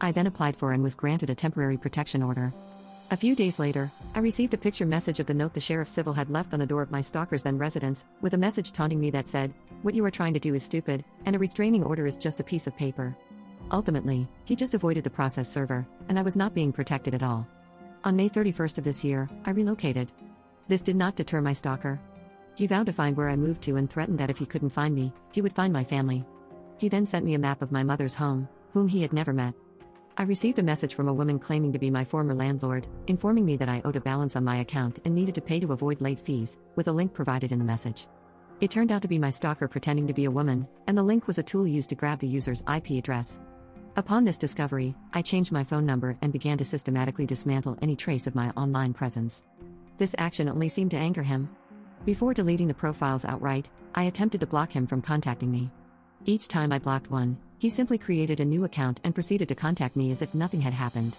I then applied for and was granted a temporary protection order. A few days later, I received a picture message of the note the sheriff's civil had left on the door of my stalker's then residence, with a message taunting me that said, "What you are trying to do is stupid, and a restraining order is just a piece of paper." Ultimately, he just avoided the process server, and I was not being protected at all. On May 31st of this year, I relocated. This did not deter my stalker. He vowed to find where I moved to and threatened that if he couldn't find me, he would find my family. He then sent me a map of my mother's home, whom he had never met. I received a message from a woman claiming to be my former landlord, informing me that I owed a balance on my account and needed to pay to avoid late fees, with a link provided in the message. It turned out to be my stalker pretending to be a woman, and the link was a tool used to grab the user's IP address. Upon this discovery, I changed my phone number and began to systematically dismantle any trace of my online presence. This action only seemed to anger him. Before deleting the profiles outright, I attempted to block him from contacting me. Each time I blocked one, he simply created a new account and proceeded to contact me as if nothing had happened.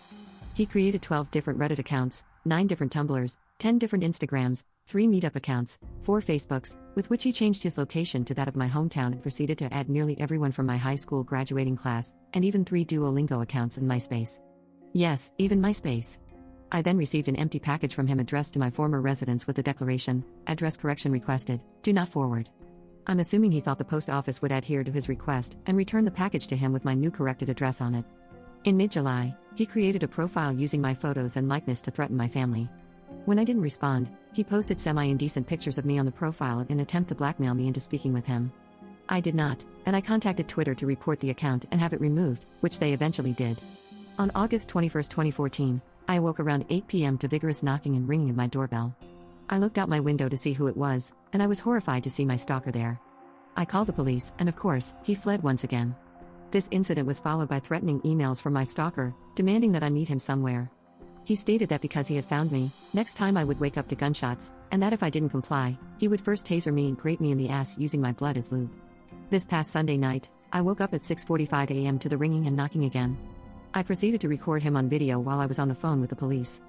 He created 12 different Reddit accounts, 9 different Tumblrs, 10 different Instagrams, 3 Meetup accounts, 4 Facebooks, with which he changed his location to that of my hometown and proceeded to add nearly everyone from my high school graduating class, and even 3 Duolingo accounts in MySpace. Yes, even MySpace. I then received an empty package from him addressed to my former residence with the declaration, "Address correction requested, do not forward." I'm assuming he thought the post office would adhere to his request and return the package to him with my new corrected address on it. In mid-July, he created a profile using my photos and likeness to threaten my family. When I didn't respond, he posted semi-indecent pictures of me on the profile in an attempt to blackmail me into speaking with him. I did not, and I contacted Twitter to report the account and have it removed, which they eventually did. On August 21, 2014, I awoke around 8 p.m. to vigorous knocking and ringing of my doorbell. I looked out my window to see who it was, and I was horrified to see my stalker there. I called the police, and of course, he fled once again. This incident was followed by threatening emails from my stalker, demanding that I meet him somewhere. He stated that because he had found me, next time I would wake up to gunshots, and that if I didn't comply, he would first taser me and grate me in the ass using my blood as lube. This past Sunday night, I woke up at 6:45 a.m. to the ringing and knocking again. I proceeded to record him on video while I was on the phone with the police.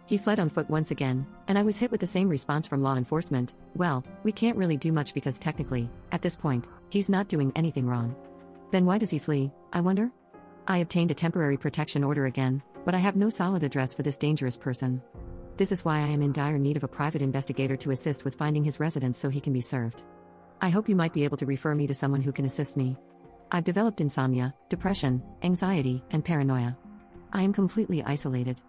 He fled on foot once again, and I was hit with the same response from law enforcement. "Well, we can't really do much because technically, at this point, he's not doing anything wrong." Then why does he flee, I wonder? I obtained a temporary protection order again, but I have no solid address for this dangerous person. This is why I am in dire need of a private investigator to assist with finding his residence so he can be served. I hope you might be able to refer me to someone who can assist me. I've developed insomnia, depression, anxiety, and paranoia. I am completely isolated.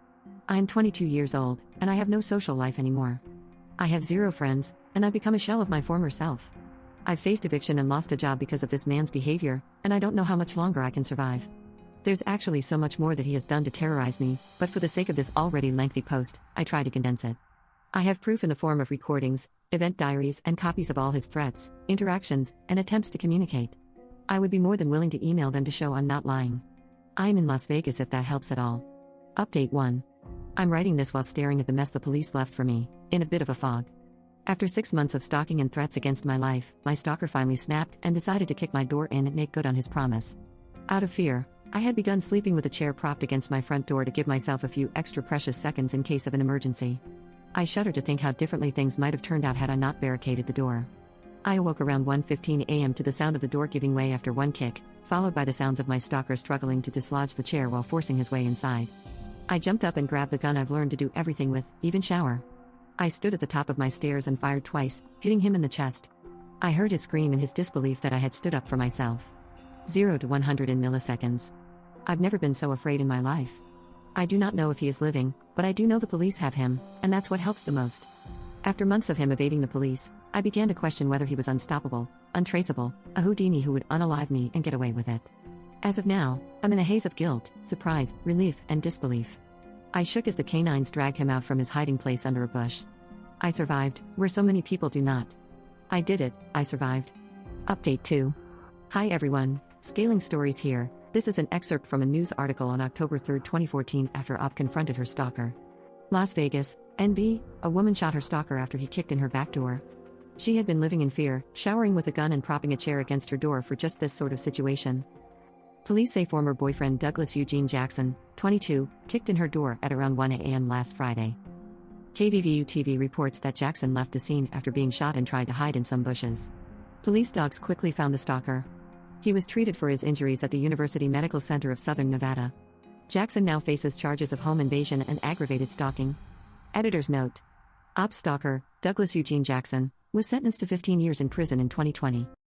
I am 22 years old, and I have no social life anymore. I have 0 friends, and I've become a shell of my former self. I've faced eviction and lost a job because of this man's behavior, and I don't know how much longer I can survive. There's actually so much more that he has done to terrorize me, but for the sake of this already lengthy post, I try to condense it. I have proof in the form of recordings, event diaries, and copies of all his threats, interactions, and attempts to communicate. I would be more than willing to email them to show I'm not lying. I am in Las Vegas if that helps at all. Update 1. I'm writing this while staring at the mess the police left for me, in a bit of a fog. After 6 months of stalking and threats against my life, my stalker finally snapped and decided to kick my door in and make good on his promise. Out of fear, I had begun sleeping with a chair propped against my front door to give myself a few extra precious seconds in case of an emergency. I shudder to think how differently things might have turned out had I not barricaded the door. I awoke around 1:15 a.m. to the sound of the door giving way after one kick, followed by the sounds of my stalker struggling to dislodge the chair while forcing his way inside. I jumped up and grabbed the gun I've learned to do everything with, even shower. I stood at the top of my stairs and fired twice, hitting him in the chest. I heard his scream and his disbelief that I had stood up for myself. 0 to 100 in milliseconds. I've never been so afraid in my life. I do not know if he is living, but I do know the police have him, and that's what helps the most. After months of him evading the police, I began to question whether he was unstoppable, untraceable, a Houdini who would unalive me and get away with it. As of now, I'm in a haze of guilt, surprise, relief, and disbelief. I shook as the canines dragged him out from his hiding place under a bush. I survived, where so many people do not. I did it, I survived. Update 2. Hi everyone, Scaling Stories here. This is an excerpt from a news article on October 3, 2014 after Op confronted her stalker. Las Vegas, NV, a woman shot her stalker after he kicked in her back door. She had been living in fear, showering with a gun and propping a chair against her door for just this sort of situation. Police say former boyfriend Douglas Eugene Jackson, 22, kicked in her door at around 1 a.m. last Friday. KVVU-TV reports that Jackson left the scene after being shot and tried to hide in some bushes. Police dogs quickly found the stalker. He was treated for his injuries at the University Medical Center of Southern Nevada. Jackson now faces charges of home invasion and aggravated stalking. Editor's note: Ops stalker, Douglas Eugene Jackson, was sentenced to 15 years in prison in 2020.